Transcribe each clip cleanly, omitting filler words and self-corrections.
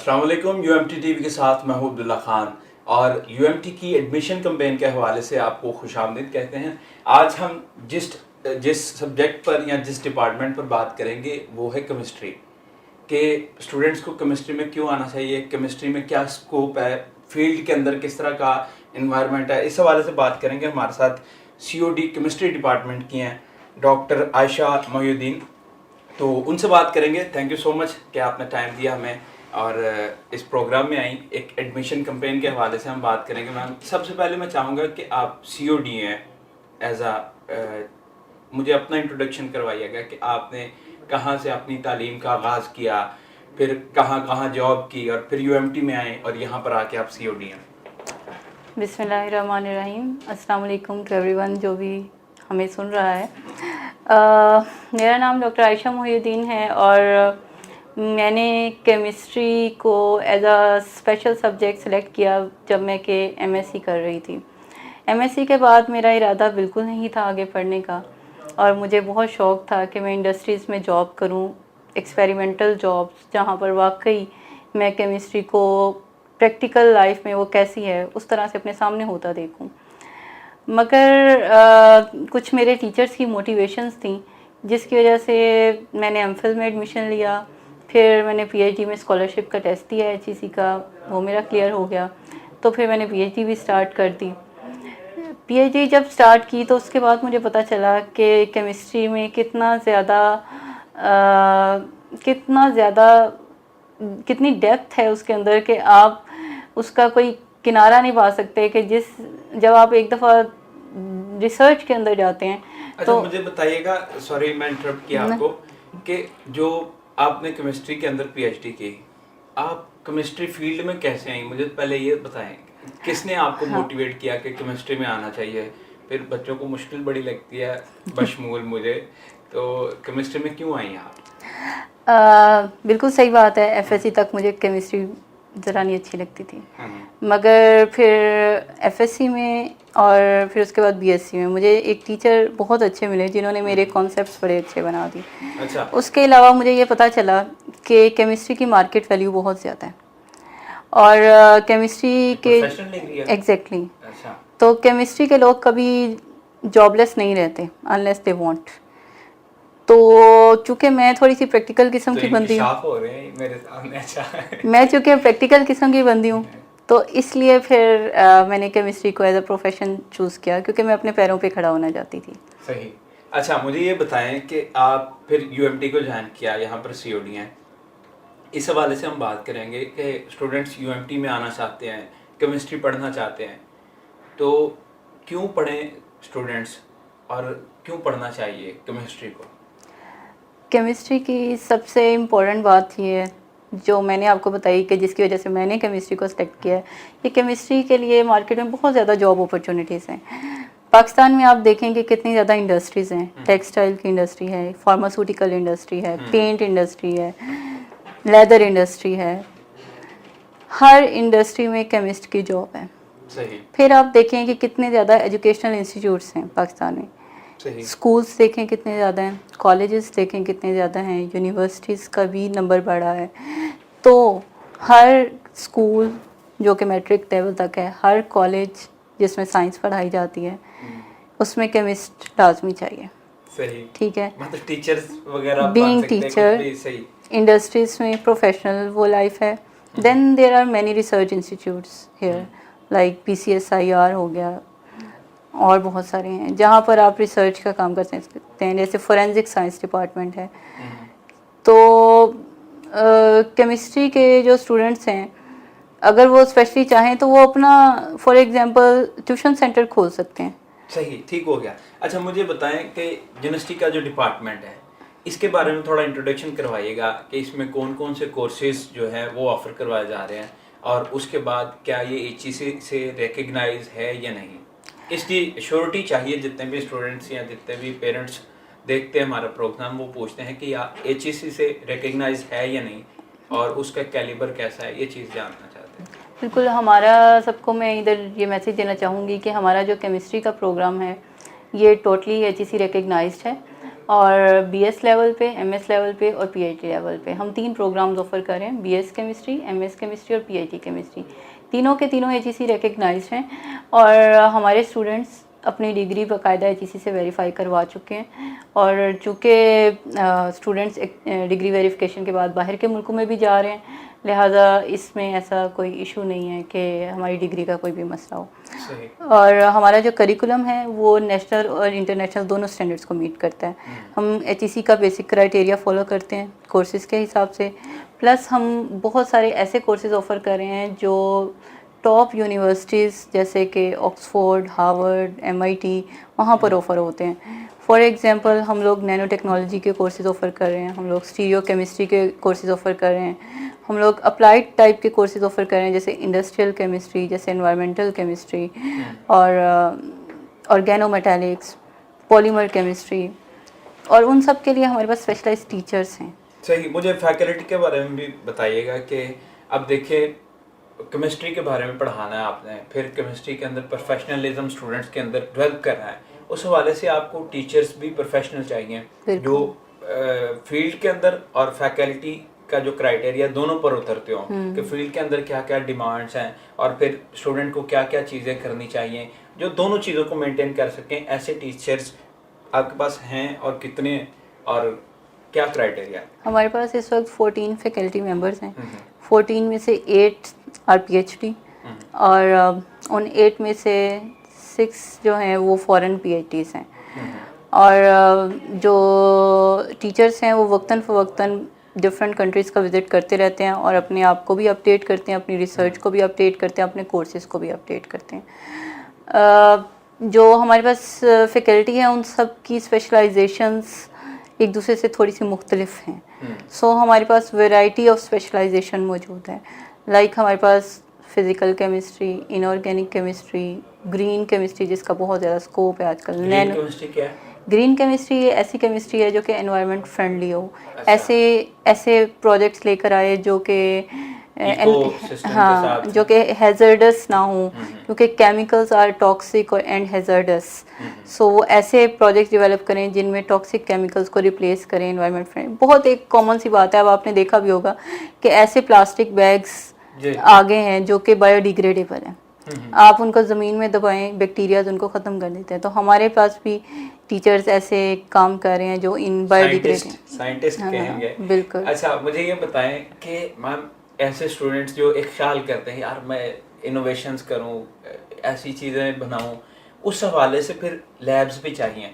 अस्सलाम वालेकुम। UMT TV के साथ मैं हूं अब्दुल्ला खान और यूएमटी की एडमिशन कैंपेन के हवाले से आपको खुशामदीद कहते हैं। आज हम जिस सब्जेक्ट पर या जिस डिपार्टमेंट पर बात करेंगे वो है केमिस्ट्री के स्टूडेंट्स को केमिस्ट्री में क्यों आना चाहिए, केमिस्ट्री में क्या स्कोप है, फील्ड के अंदर किस तरह का इन्वायरमेंट है। इस हवाले से बात करेंगे। हमारे साथ सीओडी केमिस्ट्री डिपार्टमेंट की हैं डॉक्टर आयशा मोहिउद्दीन, तो उनसे बात करेंगे। थैंक यू सो मच कि आपने टाइम दिया हमें और इस प्रोग्राम में आई। एक एडमिशन कैंपेन के हवाले से हम बात करेंगे। मैम, सबसे पहले मैं चाहूँगा कि आप सीओडी हैं एज मुझे अपना इंट्रोडक्शन करवाइएगा कि आपने कहाँ से अपनी तालीम का आगाज़ किया, फिर कहाँ कहाँ जॉब की और फिर यूएमटी में आए और यहाँ पर आके आप सीओडी हैं। बिस्मिल्लाहिर्रहमानिर्रहीम। अस्सलाम वालेकुम टू एवरीवन जो भी हमें सुन रहा है। मेरा नाम डॉक्टर आयशा मोहिउद्दीन है और मैंने केमिस्ट्री को as a special subject select किया जब मैं के एमएससी कर रही थी। एमएससी के बाद मेरा इरादा बिल्कुल नहीं था आगे पढ़ने का और मुझे बहुत शौक़ था कि मैं इंडस्ट्रीज़ में जॉब करूं, एक्सपेरिमेंटल जॉब्स जहां पर वाकई मैं केमिस्ट्री को प्रैक्टिकल लाइफ में वो कैसी है उस तरह से अपने सामने होता देखूं। मगर कुछ मेरे टीचर्स की मोटिवेशंस थी जिसकी वजह से मैंने एमफिल में एडमिशन लिया। फिर मैंने पीएचडी में स्कॉलरशिप का टेस्ट दिया एचईसी का, वो मेरा क्लियर हो गया। तो फिर मैंने पीएचडी भी स्टार्ट कर दी। पीएचडी जब स्टार्ट की तो उसके बाद मुझे पता चला कि केमिस्ट्री में कितनी डेप्थ है उसके अंदर कि आप उसका कोई किनारा नहीं पा सकते कि जब आप एक दफ़ा रिसर्च के अंदर जाते हैं। अच्छा, तो मुझे बताइएगा, सॉरी मैं इंटरप्ट किया आपको, कि जो आपने केमिस्ट्री के अंदर पीएचडी की, आप केमिस्ट्री फील्ड में कैसे आई? मुझे पहले ये बताएं, किसने आपको मोटिवेट किया कि केमिस्ट्री में आना चाहिए? फिर बच्चों को मुश्किल बड़ी लगती है बशमूल मुझे, तो केमिस्ट्री में क्यों आई आप? बिल्कुल सही बात है। एफएससी तक मुझे केमिस्ट्री ज़रा नहीं अच्छी लगती थी, मगर फिर एफएससी में और फिर उसके बाद बीएससी में मुझे एक टीचर बहुत अच्छे मिले जिन्होंने मेरे कॉन्सेप्ट्स बड़े अच्छे बना दिए। अच्छा। उसके अलावा मुझे ये पता चला कि केमिस्ट्री की मार्केट वैल्यू बहुत ज़्यादा है और केमिस्ट्री के एग्जैक्टली अच्छा। तो केमिस्ट्री के लोग कभी जॉबलेस नहीं रहते अनलेस दे वांट। तो चूँकि मैं थोड़ी सी प्रैक्टिकल किस्म की बंदी हूँ, हो रहे हैं मेरे सामने। अच्छा। मैं चूँकि प्रैक्टिकल किस्म की बंदी हूँ तो इसलिए फिर मैंने केमिस्ट्री को एज अ प्रोफेशन चूज़ किया क्योंकि मैं अपने पैरों पे खड़ा होना चाहती थी। सही। अच्छा, मुझे ये बताएं कि आप फिर यूएमटी को ज्वाइन किया, यहाँ पर सीओडी हैं। इस हवाले से हम बात करेंगे कि स्टूडेंट्स यूएमटी में आना चाहते हैं, केमिस्ट्री पढ़ना चाहते हैं, तो क्यों पढ़ें स्टूडेंट्स और क्यों पढ़ना चाहिए केमिस्ट्री को? केमिस्ट्री की सबसे इम्पोर्टेंट बात ये है जो मैंने आपको बताई कि जिसकी वजह से मैंने केमिस्ट्री को सेलेक्ट किया है कि केमिस्ट्री के लिए मार्केट में बहुत ज़्यादा जॉब अपॉर्चुनिटीज़ हैं। पाकिस्तान में आप देखेंगे कितनी ज़्यादा इंडस्ट्रीज़ हैं। टेक्सटाइल की इंडस्ट्री है, फार्मास्यूटिकल इंडस्ट्री है, पेंट इंडस्ट्री है, लेदर इंडस्ट्री है। हर इंडस्ट्री में केमिस्ट की जॉब है। सही। फिर आप देखें कि कितने ज़्यादा एजुकेशनल इंस्टीट्यूट्स हैं पाकिस्तान में। सही। स्कूल्स देखें कितने ज़्यादा हैं, कॉलेजेस देखें कितने ज़्यादा हैं, यूनिवर्सिटीज़ का भी नंबर बढ़ा है। तो हर स्कूल जो कि मैट्रिक लेवल तक है, हर कॉलेज जिसमें साइंस पढ़ाई जाती है उसमें केमिस्ट लाजमी चाहिए। सही। ठीक है, मतलब टीचर्स वगैरह बीइंग टीचर, सही। इंडस्ट्रीज़ में प्रोफेशनल वो लाइफ है। Then there are many research institutes here like PCSIR हो गया और बहुत सारे हैं जहाँ पर आप रिसर्च का काम कर सकते हैं, जैसे फोरेंसिक साइंस डिपार्टमेंट है। तो केमिस्ट्री के जो स्टूडेंट्स हैं अगर वो स्पेशली चाहें तो वो अपना फॉर एग्जांपल ट्यूशन सेंटर खोल सकते हैं। सही, ठीक हो गया। अच्छा, मुझे बताएं कि यूनिवर्सिटी का जो डिपार्टमेंट है इसके बारे में थोड़ा इंट्रोडक्शन करवाइएगा कि इसमें कौन कौन से कोर्सेज जो है वो ऑफर करवाए जा रहे हैं और उसके बाद क्या ये एचईसी से रिकग्नाइज है या नहीं। इसकी श्योरिटी चाहिए। जितने भी स्टूडेंट्स या जितने भी पेरेंट्स देखते हैं हमारा प्रोग्राम वो पूछते हैं कि या एचईसी से रिकग्नाइज है या नहीं और उसका कैलिबर कैसा है, ये चीज़ जानना चाहते हैं। बिल्कुल, हमारा सबको मैं इधर ये मैसेज देना चाहूँगी कि हमारा जो केमिस्ट्री का प्रोग्राम है ये टोटली एचईसी रिकग्नाइज्ड है। और बीएस लेवल पे, एमएस लेवल पे और पीएचडी लेवल पे हम 3 प्रोग्राम्स ऑफ़र कर रहे हैं, बीएस केमिस्ट्री, एमएस केमिस्ट्री और पीएचडी केमिस्ट्री। तीनों के तीनों एचईसी रिकग्नाइज्ड हैं और हमारे स्टूडेंट्स अपनी डिग्री बाकायदा एचईसी से वेरीफाई करवा चुके हैं। और चूँकि स्टूडेंट्स डिग्री वेरिफिकेशन के बाद बाहर के मुल्कों में भी जा रहे हैं, लिहाजा इसमें ऐसा कोई इशू नहीं है कि हमारी डिग्री का कोई भी मसला हो। सही। और हमारा जो करिकुलम है वो नेशनल और इंटरनेशनल दोनों स्टैंडर्ड्स को मीट करता है। हम एचईसी का बेसिक क्राइटेरिया फॉलो करते हैं कोर्सेज़ के हिसाब से, प्लस हम बहुत सारे ऐसे कोर्सेज़ ऑफ़र कर रहे हैं जो टॉप यूनिवर्सिटीज़ जैसे कि ऑक्सफोर्ड, हार्वर्ड, एमआईटी वहाँ पर ऑफ़र होते हैं। फॉर एग्जांपल हम लोग नैनो टेक्नोलॉजी के कोर्सेज़ ऑफ़र कर रहे हैं, हम लोग स्टीरियो केमिस्ट्री के कोर्सेज़ ऑफ़र कर रहे हैं, हम लोग अप्लाइड टाइप के कोर्सेज़ ऑफ़र कर रहे हैं जैसे इंडस्ट्रियल केमिस्ट्री, जैसे एनवायरमेंटल केमिस्ट्री और ऑर्गेनोमेटेलिक्स, पॉलीमर केमिस्ट्री, और उन सब के लिए हमारे पास स्पेशलाइज्ड टीचर्स हैं। सही। मुझे फैकल्टी के बारे में भी बताइएगा कि अब देखिए केमिस्ट्री के बारे में पढ़ाना है आपने, फिर केमिस्ट्री के अंदर प्रोफेशनलिज्म स्टूडेंट्स के अंदर डेवलप करना है, उस हवाले से आपको टीचर्स भी प्रोफेशनल चाहिए जो फील्ड के अंदर और फैकल्टी का जो क्राइटेरिया दोनों पर उतरते हो कि फील्ड के अंदर क्या क्या डिमांड्स हैं और फिर स्टूडेंट को क्या क्या चीज़ें करनी चाहिए जो दोनों चीज़ों को मेंटेन कर सकें। ऐसे टीचर्स आपके पास हैं और कितने और क्या क्राइटेरिया? हमारे पास इस वक्त 14 फैकल्टी मेंबर्स हैं। 14 में से 8 आर पीएचडी और उन 8 में से 6 जो हैं वो फॉरेन पीएचडीज़ हैं। और जो टीचर्स हैं वो वक्तन फ़वक्तन डिफरेंट कंट्रीज़ का विज़िट करते रहते हैं और अपने आप को भी अपडेट करते हैं, अपनी रिसर्च को भी अपडेट करते हैं, अपने कोर्सेज़ को भी अपडेट करते हैं। जो हमारे पास फैकल्टी है उन सब की स्पेशलाइजेशंस एक दूसरे से थोड़ी सी मुख्तलिफ हैं। सो हमारे पास वैरायटी ऑफ स्पेशलाइजेशन मौजूद है। लाइक हमारे पास physical chemistry, inorganic chemistry, green chemistry जिसका बहुत ज़्यादा स्कोप है आजकल। ग्रीन केमिस्ट्री क्या है? ग्रीन केमिस्ट्री ये ऐसी केमिस्ट्री है जो कि एनवायरनमेंट फ्रेंडली हो। ऐसे प्रोजेक्ट्स लेकर आए जो कि हाँ, जो कि हैज़र्डस ना हो, क्योंकि केमिकल्स आर टॉक्सिक और एंड हैज़र्डस। सो वो ऐसे प्रोजेक्ट्स डेवलप करें जिनमें टॉक्सिक केमिकल्स को रिप्लेस करें एनवायरनमेंट फ्रेंडली। बहुत एक कॉमन सी बात है, अब आपने देखा भी होगा कि ऐसे प्लास्टिक बैग्स आगे हैं जो कि बायोडिग्रेडेबल हैं। आप उनको ज़मीन में दबाएं, बैक्टीरियाज उनको ख़त्म कर देते हैं। तो हमारे पास भी टीचर्स ऐसे काम कर रहे हैं जो इन बायोडिग्रेडेबल साइंटिस्ट कहेंगे। बिल्कुल। अच्छा, मुझे ये बताएं कि मैम ऐसे स्टूडेंट्स जो एक ख्याल करते हैं यार मैं इनोवेशंस करूं, ऐसी चीज़ें बनाऊं, उस हवाले से फिर लैब्स भी चाहिए,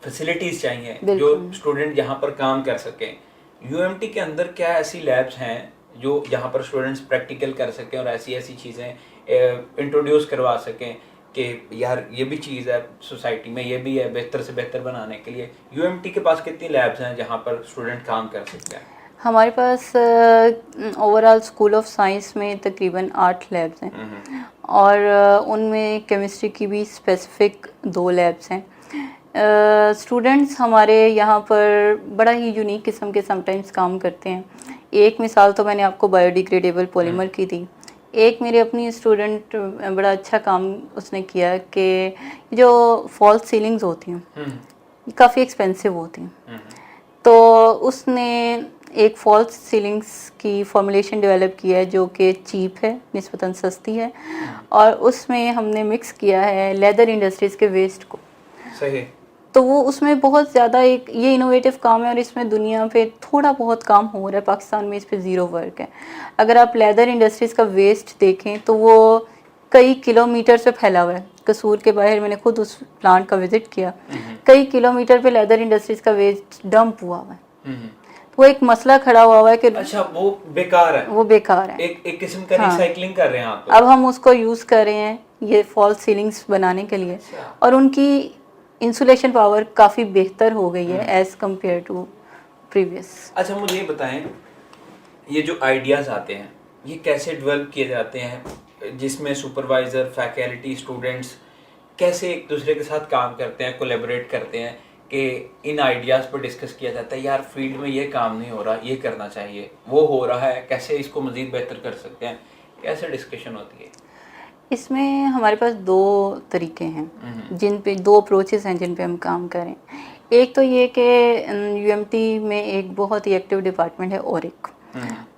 फैसिलिटीज़ चाहिए जो स्टूडेंट यहाँ पर काम कर सकें। यूएमटी के अंदर क्या ऐसी लैब्स हैं जो यहाँ पर स्टूडेंट्स प्रैक्टिकल कर सकें और ऐसी ऐसी चीज़ें इंट्रोड्यूस करवा सकें कि यार ये भी चीज़ है सोसाइटी में, ये भी है बेहतर से बेहतर बनाने के लिए? यूएमटी के पास कितनी लैब्स हैं जहाँ पर स्टूडेंट काम कर सकते हैं? हमारे पास ओवरऑल स्कूल ऑफ साइंस में तकरीबन 8 लैब्स हैं और उनमें केमिस्ट्री की भी स्पेसिफिक 2 लैब्स हैं। स्टूडेंट्स हमारे यहाँ पर बड़ा ही यूनिक किस्म के समटाइम्स काम करते हैं। एक मिसाल तो मैंने आपको बायोडिग्रेडेबल पॉलीमर की थी। एक मेरे अपनी स्टूडेंट बड़ा अच्छा काम उसने किया कि जो फॉल्स सीलिंग्स होती हैं काफ़ी एक्सपेंसिव होती हैं, तो उसने एक फॉल्स सीलिंग्स की फॉर्मुलेशन डेवलप किया है जो कि चीप है, निस्बतन सस्ती है, और उसमें हमने मिक्स किया है लेदर इंडस्ट्रीज़ के वेस्ट को। सही। तो वो उसमें बहुत ज़्यादा एक ये इनोवेटिव काम है और इसमें दुनिया पे थोड़ा बहुत काम हो रहा है, पाकिस्तान में इस पे ज़ीरो वर्क है। अगर आप लेदर इंडस्ट्रीज़ का वेस्ट देखें तो वो कई किलोमीटर पे फैला हुआ है। कसूर के बाहर मैंने खुद उस प्लांट का विज़िट किया, कई किलोमीटर पे लेदर इंडस्ट्रीज़ का वेस्ट डंप हुआ हुआ है। वो एक मसला खड़ा हुआ है कि अच्छा वो बेकार है, वो बेकार है, एक किस्म का रिसाइकलिंग कर रहे हैं आप। अब हम उसको यूज़ कर रहे हैं ये फॉल्स सीलिंग्स बनाने के लिए, और उनकी इंसुलेशन पावर काफ़ी बेहतर हो गई है एज कम्पेयर टू प्रीवियस। अच्छा मुझे ये बताएं, ये जो आइडियाज़ आते हैं ये कैसे डेवलप किए जाते हैं, जिसमें सुपरवाइज़र, फैकल्टी, स्टूडेंट्स कैसे एक दूसरे के साथ काम करते हैं, कोलैबोरेट करते हैं कि इन आइडियाज़ पर डिस्कस किया जाता है यार फील्ड में ये काम नहीं हो रहा, ये करना चाहिए, वो हो रहा है, कैसे इसको मज़ीद बेहतर कर सकते हैं, कैसे डिस्कशन होती है? इसमें हमारे पास दो तरीके हैं, जिन पे दो अप्रोचेस हैं जिन पे हम काम करें। एक तो ये कि यूएमटी में एक बहुत ही एक्टिव डिपार्टमेंट है ऑरिक।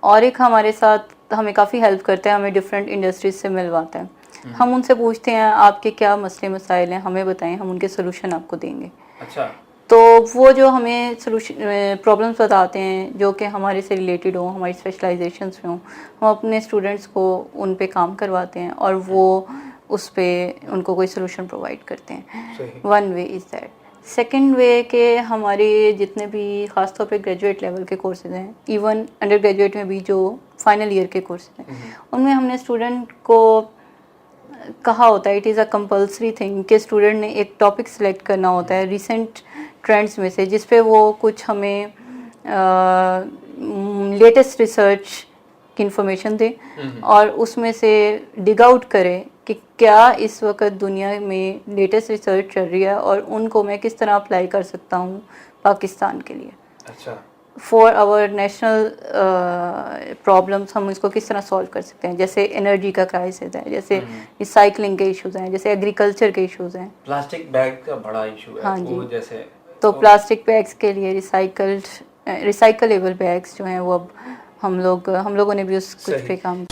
ऑरिक हमारे साथ हमें काफ़ी हेल्प करता है, हमें डिफरेंट इंडस्ट्रीज से मिलवाता है। हम उनसे पूछते हैं आपके क्या मसले मसाइल हैं, हमें बताएं, हम उनके सोल्यूशन आपको देंगे। अच्छा। तो वो जो हमें सोल्यूशन प्रॉब्लम्स बताते हैं जो कि हमारे से रिलेटेड हो, हमारी स्पेशलाइजेशंस में हो, हम अपने स्टूडेंट्स को उन पे काम करवाते हैं और वो उस पे उनको कोई सोल्यूशन प्रोवाइड करते हैं। One way is that. Second वे के हमारे जितने भी ख़ासतौर पे ग्रेजुएट लेवल के कोर्सेज हैं, इवन अंडर ग्रेजुएट में भी जो फाइनल ईयर के कोर्सेज हैं, उनमें हमने स्टूडेंट को कहा होता है, it is a compulsory thing कि स्टूडेंट ने एक टॉपिक सेलेक्ट करना होता है रिसेंट ट्रेंड्स में से, जिस पे वो कुछ हमें लेटेस्ट रिसर्च की इंफॉर्मेशन दे और उसमें से डिग आउट करे कि क्या इस वक्त दुनिया में लेटेस्ट रिसर्च चल रही है और उनको मैं किस तरह अप्लाई कर सकता हूँ पाकिस्तान के लिए। अच्छा। फॉर आवर नेशनल प्रॉब्लम्स हम इसको किस तरह सॉल्व कर सकते हैं, जैसे एनर्जी का क्राइसिस है, जैसे रिसाइकलिंग के इश्यूज़ हैं, जैसे एग्रीकल्चर के इश्यूज़ हैं। प्लास्टिक बैग का बड़ा इशू है। हाँ वो जी। जैसे तो प्लास्टिक बैग्स के लिए रिसाइकलेबल बैग्स जो हैं वो अब हम लोगों ने भी उस कुछ पे काम